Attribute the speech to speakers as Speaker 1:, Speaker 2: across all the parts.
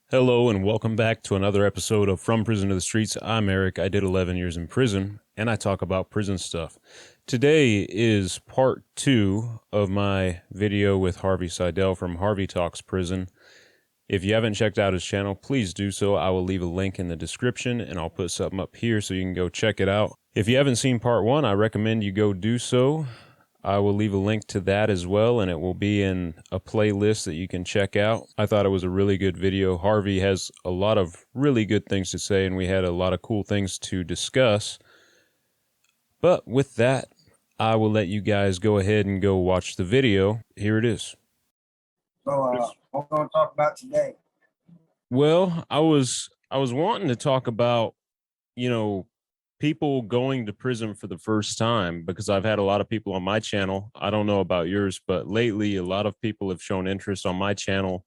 Speaker 1: Hello and welcome back to another episode of From Prison to the Streets. I'm Eric. I did 11 years in prison and I talk about prison stuff. Today is part 2 of my video with Harvey Seidel from HarveyTalks Prison. If you haven't checked out his channel, please do so. I will leave a link in the description and I'll put something up here so you can go check it out. If you haven't seen part 1, I recommend you go do so. I will leave a link to that as well, and it will be in a playlist that you can check out. I thought it was a really good video. Harvey has a lot of really good things to say, and we had a lot of cool things to discuss. But with that, I will let you guys go ahead and go watch the video. Here it is.
Speaker 2: So, what we're going to talk about today?
Speaker 1: Well, I was wanting to talk about, people going to prison for the first time, because I've had a lot of people on my channel. I don't know about yours, but lately a lot of people have shown interest on my channel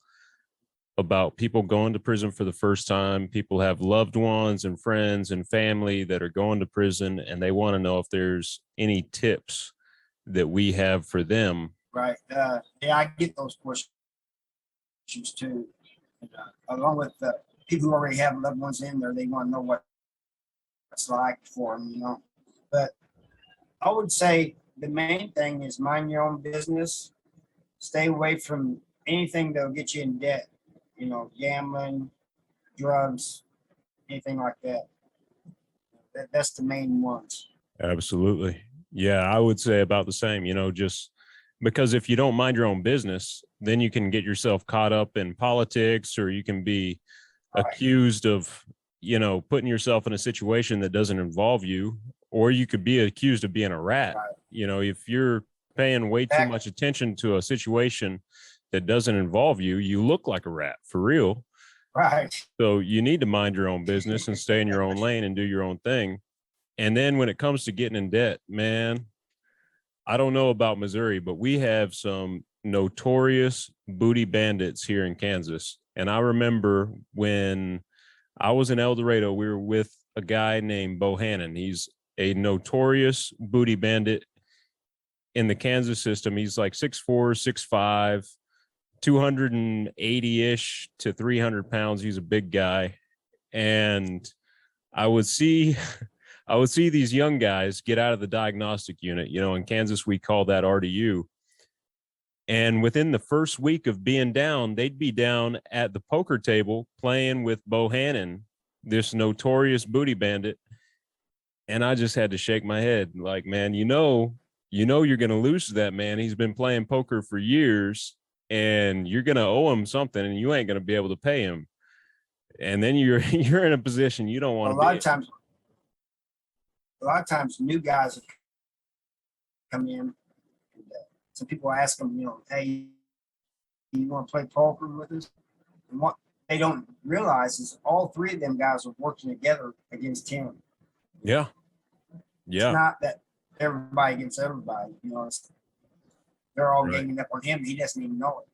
Speaker 1: about people going to prison for the first time. People have loved ones and friends and family that are going to prison, and they want to know if there's any tips that we have for them.
Speaker 2: Right. Yeah, I get those questions too. And, along with the people who already have loved ones in there, they want to know what it's like for them, But I would say the main thing is mind your own business. Stay away from anything that'll get you in debt, gambling, drugs, anything like that. That's the main ones.
Speaker 1: Absolutely. Yeah, I would say about the same, just because if you don't mind your own business, then you can get yourself caught up in politics, or you can be accused of putting yourself in a situation that doesn't involve you, or you could be accused of being a rat. Right. If you're paying way too much attention to a situation that doesn't involve you, you look like a rat for real.
Speaker 2: Right.
Speaker 1: So you need to mind your own business and stay in your own lane and do your own thing. And then when it comes to getting in debt, man, I don't know about Missouri, but we have some notorious booty bandits here in Kansas. And I remember when I was in El Dorado, we were with a guy named Bohannon. He's a notorious booty bandit in the Kansas system. He's like 6'4", 6'5", 280-ish to 300 pounds. He's a big guy. And I would see these young guys get out of the diagnostic unit. In Kansas, we call that RDU. And within the first week of being down, they'd be down at the poker table playing with Bohannon, this notorious booty bandit. And I just had to shake my head like, man, you're going to lose to that man. He's been playing poker for years, and you're going to owe him something, and you ain't going to be able to pay him. And then you're in a position you don't want to be.
Speaker 2: A lot of times new guys come in. So people ask them, hey, you want to play poker with us? And what they don't realize is all three of them guys are working together against him.
Speaker 1: Yeah.
Speaker 2: It's not that everybody against everybody. They're all ganging up on him. He doesn't even know it.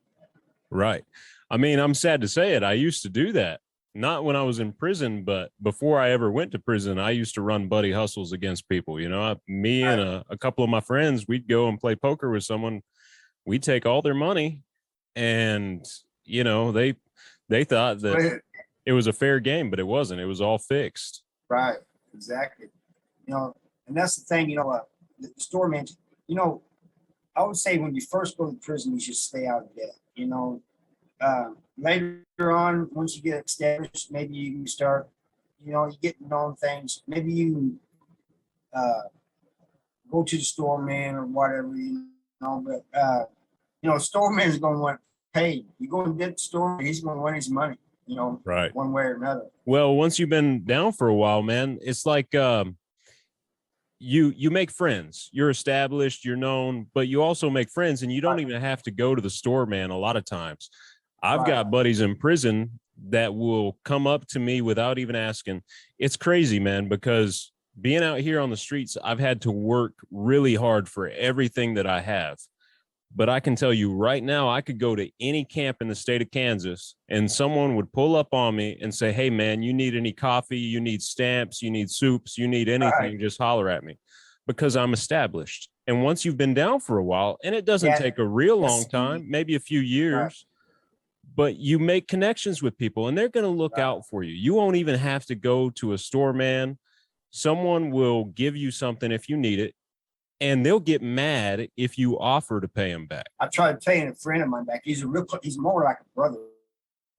Speaker 1: Right. I mean, I'm sad to say it. I used to do that. Not when I was in prison, but before I ever went to prison, I used to run buddy hustles against people. Me and a couple of my friends, we'd go and play poker with someone. We'd take all their money, and they thought that it was a fair game, but it wasn't. It was all fixed.
Speaker 2: Right. Exactly. And that's the thing. The storeman. I would say when you first go to prison, you should stay out of debt. Later on, once you get established, maybe you can start, you get known things. Maybe you go to the storeman or whatever, but storeman is going to want paid. You go and get the store, he's going to want his money,
Speaker 1: right,
Speaker 2: one way or another.
Speaker 1: Well, once you've been down for a while, man, it's like you make friends. You're established, you're known, but you also make friends, and you don't even have to go to the store, man. A lot of times I've got buddies in prison that will come up to me without even asking. It's crazy, man, because being out here on the streets, I've had to work really hard for everything that I have. But I can tell you right now, I could go to any camp in the state of Kansas and someone would pull up on me and say, hey, man, you need any coffee? You need stamps? You need soups? You need anything? Just holler at me, because I'm established. And once you've been down for a while, and it doesn't take a real long time, maybe a few years, but you make connections with people and they're going to look out for you. You won't even have to go to a store, man. Someone will give you something if you need it, and they'll get mad if you offer to pay them back.
Speaker 2: I tried paying a friend of mine back. He's more like a brother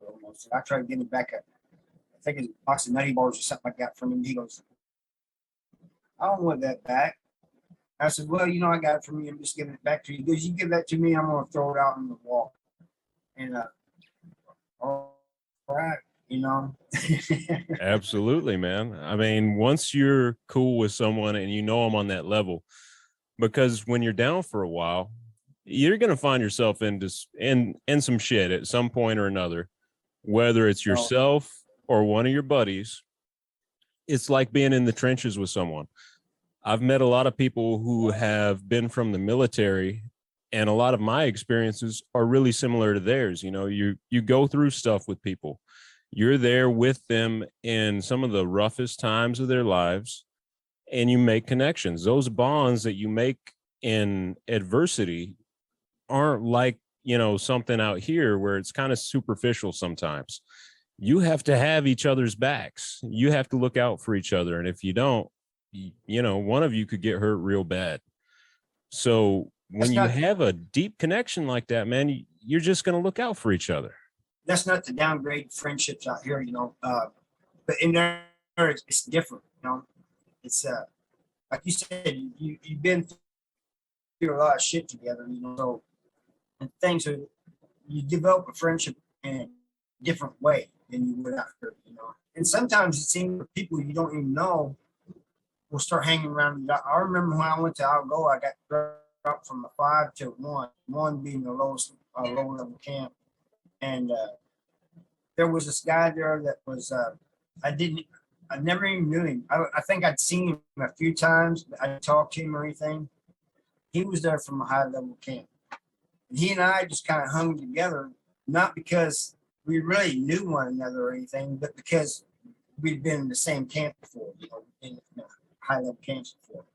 Speaker 2: almost. I tried to get him back I think it's a box of nutty bars or something like that from him. He goes, I don't want that back. I said, well, I got it from you. I'm just giving it back to you. He goes, you give that to me, I'm going to throw it out on the wall. And, all right,
Speaker 1: Absolutely, man. I mean, once you're cool with someone and you know them on that level, because when you're down for a while, you're going to find yourself in some shit at some point or another, whether it's yourself or one of your buddies. It's like being in the trenches with someone. I've met a lot of people who have been from the military, and a lot of my experiences are really similar to theirs. You go through stuff with people. You're there with them in some of the roughest times of their lives, and you make connections. Those bonds that you make in adversity aren't like, something out here where it's kind of superficial sometimes. You have to have each other's backs. You have to look out for each other. And if you don't, one of you could get hurt real bad. So when you have a deep connection like that, man, you're just going to look out for each other.
Speaker 2: That's not to downgrade friendships out here, but in there, it's different, It's like you said, you've been through a lot of shit together, so and things are, you develop a friendship in a different way than you would after, And sometimes it seems people you don't even know will start hanging around. I remember when I went to Algoa, I got dropped from a 5 to 1 being the lowest low level camp, and there was this guy there that was I never even knew him. I think I'd seen him a few times, but I didn't talk to him or anything. He was there from a high level camp. And he and I just kind of hung together, not because we really knew one another or anything, but because we'd been in the same camp before, in high level camps before.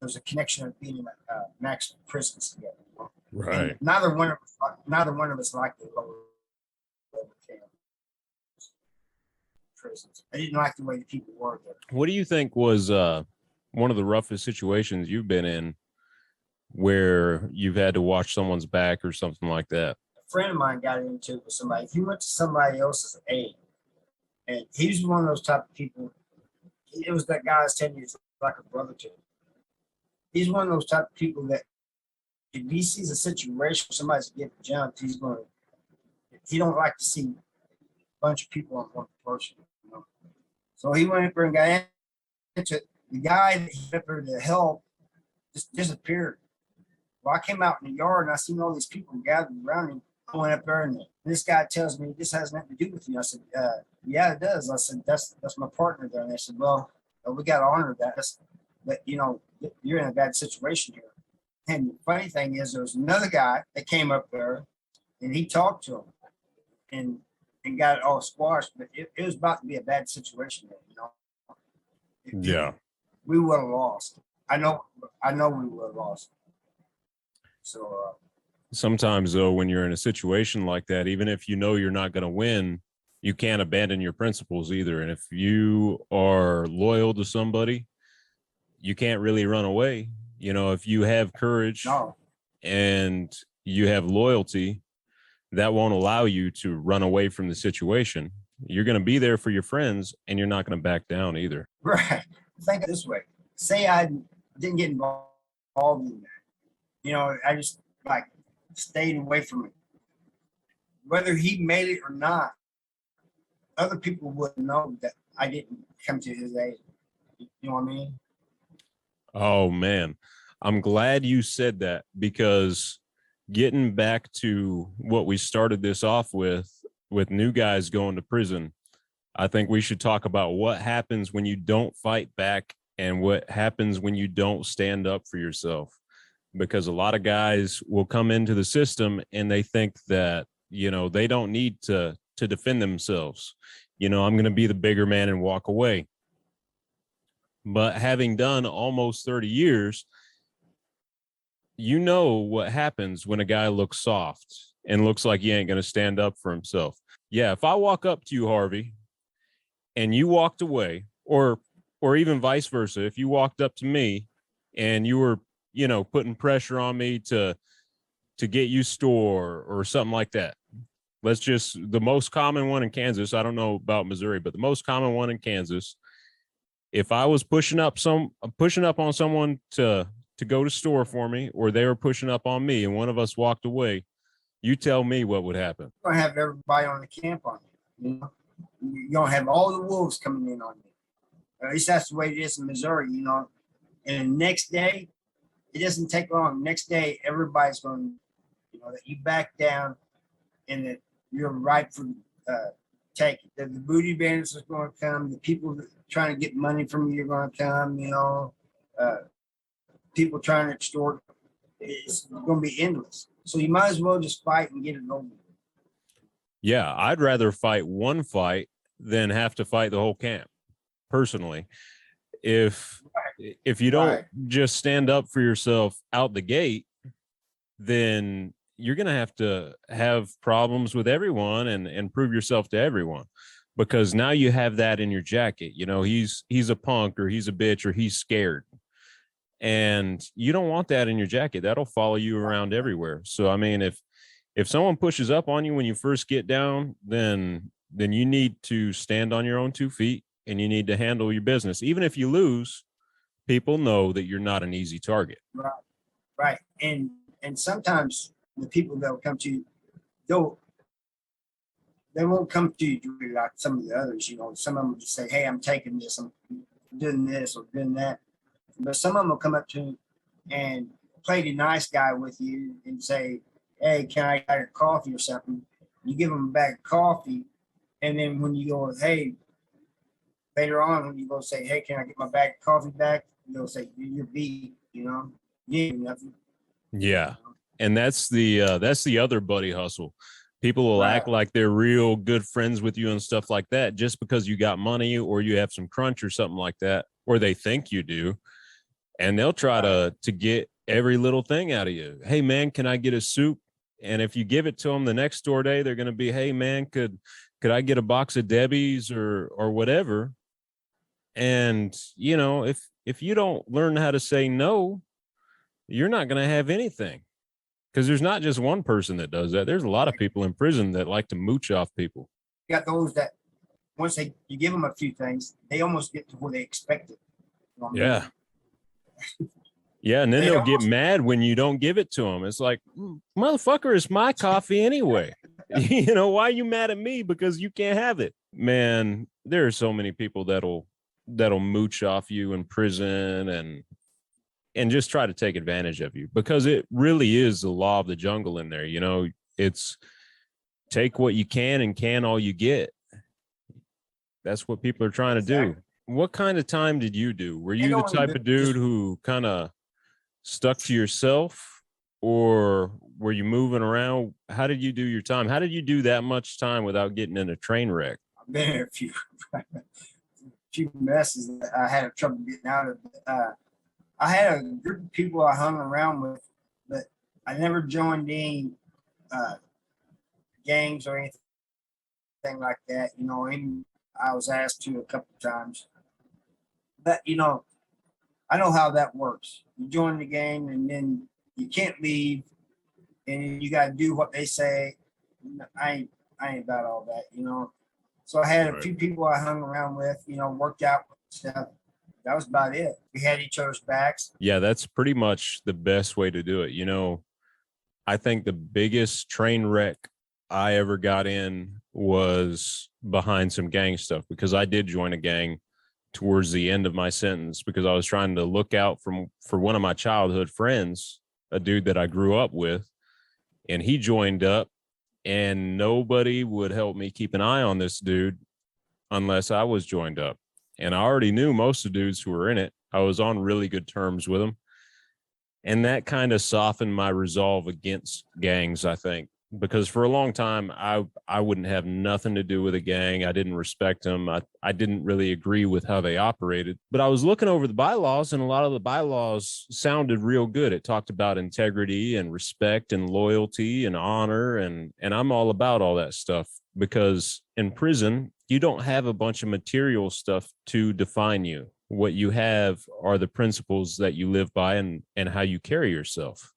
Speaker 2: There was a connection of being in maximum prisons together.
Speaker 1: Right.
Speaker 2: And neither one of us liked the lower level camp prisons. I didn't like the way the people were there.
Speaker 1: What do you think was one of the roughest situations you've been in where you've had to watch someone's back or something like that?
Speaker 2: A friend of mine got into it with somebody. He went to somebody else's aid, and he was one of those type of people. It was that guy I was telling you, it's like a brother to him. He's one of those type of people that if he sees a situation where somebody's getting jumped, he don't like to see a bunch of people on one person. So he went up there and got into it. The guy that he went up there to help just disappeared. Well, I came out in the yard and I seen all these people gathered around him. I went up there and this guy tells me this has nothing to do with you. I said, yeah, it does. I said, that's my partner there. And they said, well, we got to honor that. But you're in a bad situation here. And the funny thing is, there was another guy that came up there and he talked to him and got it all squashed. But it was about to be a bad situation there,
Speaker 1: Yeah.
Speaker 2: We would have lost. I know we would have lost. So
Speaker 1: sometimes though, when you're in a situation like that, even if you know you're not going to win, you can't abandon your principles either. And if you are loyal to somebody, you can't really run away. If you have courage and you have loyalty, that won't allow you to run away from the situation. You're going to be there for your friends and you're not going to back down either.
Speaker 2: Right. Think of it this way. Say I didn't get involved in that. I just stayed away from it. Whether he made it or not, other people would know that I didn't come to his aid. You know what I mean?
Speaker 1: Oh, man. I'm glad you said that, because getting back to what we started this off with new guys going to prison, I think we should talk about what happens when you don't fight back and what happens when you don't stand up for yourself. Because a lot of guys will come into the system and they think that, they don't need to defend themselves. I'm going to be the bigger man and walk away. But having done almost 30 years, what happens when a guy looks soft and looks like he ain't going to stand up for himself. Yeah, if I walk up to you, Harvey, and you walked away, or even vice versa, if you walked up to me and you were, putting pressure on me to get you store or something like that. Let's just, the most common one in Kansas, I don't know about Missouri, but the most common one in Kansas, if I was pushing up on someone to go to store for me, or they were pushing up on me and one of us walked away, you tell me what would happen.
Speaker 2: You're gonna have everybody on the camp on you. You know, you're gonna have all the wolves coming in on you. At least that's the way it is in Missouri. And the next day, it doesn't take long. Next day, everybody's going, that you back down, and that you're ripe for take it. The booty bandits are going to come. The people trying to get money from you are going to come. People trying to extort. It's going to be endless. So you might as well just fight and get it over.
Speaker 1: Yeah, I'd rather fight one fight than have to fight the whole camp. Personally, if you don't just stand up for yourself out the gate, then you're going to have problems with everyone and prove yourself to everyone, because now you have that in your jacket. He's a punk, or he's a bitch, or he's scared. And you don't want that in your jacket. That'll follow you around everywhere. So, I mean, if someone pushes up on you when you first get down, then you need to stand on your own 2 feet and you need to handle your business. Even if you lose, people know that you're not an easy target.
Speaker 2: Right. And sometimes the people that will come to you, they won't come to you like some of the others. Some of them will just say, "Hey, I'm taking this, I'm doing this or doing that." But some of them will come up to you and play the nice guy with you and say, "Hey, can I get a coffee or something?" You give them a bag of coffee, and then when you go, "Hey," later on when you go say, "Hey, can I get my bag of coffee back?" They'll say, "You're beat," you ain't nothing.
Speaker 1: Yeah. And that's the other buddy hustle. People will act like they're real good friends with you and stuff like that just because you got money or you have some crunch or something like that, or they think you do. And they'll try to get every little thing out of you. "Hey man, can I get a soup?" And if you give it to them the next door day, they're going to be, "Hey man, could I get a box of Debbie's or whatever?" And if you don't learn how to say no, you're not going to have anything. Because there's not just one person that does that. There's a lot of people in prison that like to mooch off people.
Speaker 2: You got those that once you give them a few things, they almost get to where they expect it.
Speaker 1: Yeah. Yeah, and then they'll get mad when you don't give it to them. It's like, motherfucker, it's my coffee anyway. Why are you mad at me because you can't have it? Man, there are so many people that'll mooch off you in prison and just try to take advantage of you, because it really is the law of the jungle in there. It's take what you can and can all you get. That's what people are trying to do. What kind of time did you do? Were you the type of dude who kind of stuck to yourself, or were you moving around? How did you do your time? How did you do that much time without getting in a train wreck?
Speaker 2: I've been in a few messes that I had trouble getting out of. I had a group of people I hung around with, but I never joined any gangs or anything like that. Even I was asked to a couple of times. But, I know how that works. You join the gang and then you can't leave and you got to do what they say. I ain't about all that. So I had a few people I hung around with, worked out stuff. That was about it. We had each other's backs.
Speaker 1: Yeah, that's pretty much the best way to do it. I think the biggest train wreck I ever got in was behind some gang stuff, because I did join a gang towards the end of my sentence because I was trying to look out for one of my childhood friends, a dude that I grew up with, and he joined up, and nobody would help me keep an eye on this dude unless I was joined up. And I already knew most of the dudes who were in it. I was on really good terms with them. And that kind of softened my resolve against gangs, I think. because for a long time I wouldn't have nothing to do with a gang. I didn't respect them. I didn't really agree with how they operated. But I was looking over the bylaws, and a lot of the bylaws sounded real good. It talked about integrity and respect and loyalty and honor, and I'm all about all that stuff, because in prison you don't have a bunch of material stuff to define you. What you have are the principles that you live by, and how you carry yourself.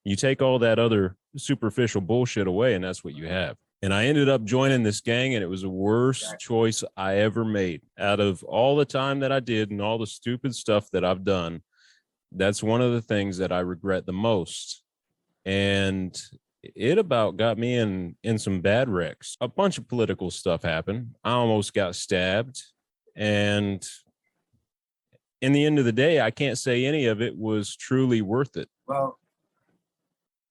Speaker 1: You take all that other superficial bullshit away, and that's what you have. And I ended up joining this gang, and it was the worst choice I ever made. Out of all the time that I did and all the stupid stuff that I've done, that's one of the things that I regret the most. And it about got me in some bad wrecks. A bunch of political stuff happened. I almost got stabbed. And in the end of the day, I can't say any of it was truly worth it.
Speaker 2: Well,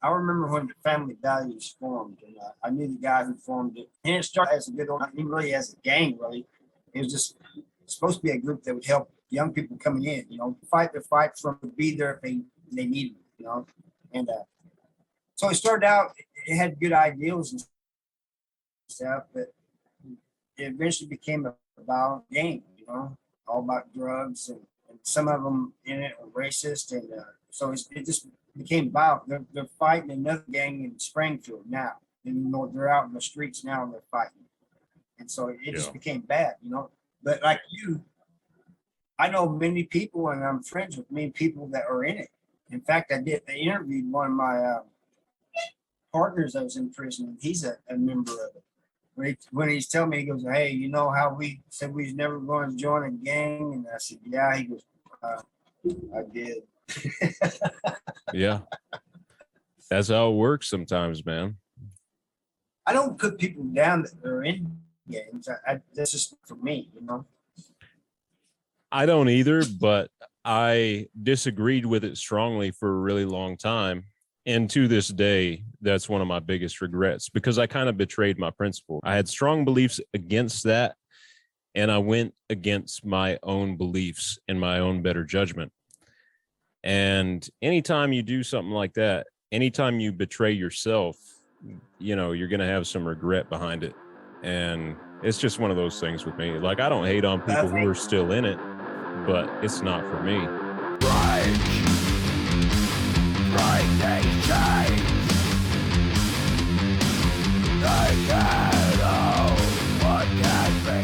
Speaker 2: I remember when the Family Values formed, and I knew the guy who formed it. And it started as a good, even really as a gang, really. It was just supposed to be a group that would help young people coming in, fight their fights for them, to be there if they needed it, And so it started out, it had good ideals and stuff, but it eventually became about game, all about drugs, and some of them in it were racist. And so it just became about, they're fighting another gang in Springfield now. And they're out in the streets now and they're fighting. And so it just became bad, But like you, I know many people, and I'm friends with many people that are in it. In fact, I interviewed one of my partners that was in prison, and he's a member of it. When he's telling me, he goes, "Hey, you know how we said we was never going to join a gang?" And I said, "Yeah." He goes, "I did."
Speaker 1: Yeah, that's how it works sometimes, man.
Speaker 2: I don't put people down that are in gangs. That's just for me,
Speaker 1: I don't either, but I disagreed with it strongly for a really long time. And to this day, that's one of my biggest regrets, because I kind of betrayed my principle. I had strong beliefs against that, and I went against my own beliefs and my own better judgment. And anytime you do something like that, anytime you betray yourself, you're going to have some regret behind it. And it's just one of those things with me. Like, I don't hate on people who are still in it, but it's not for me.
Speaker 3: Right things change. They can't hold what can be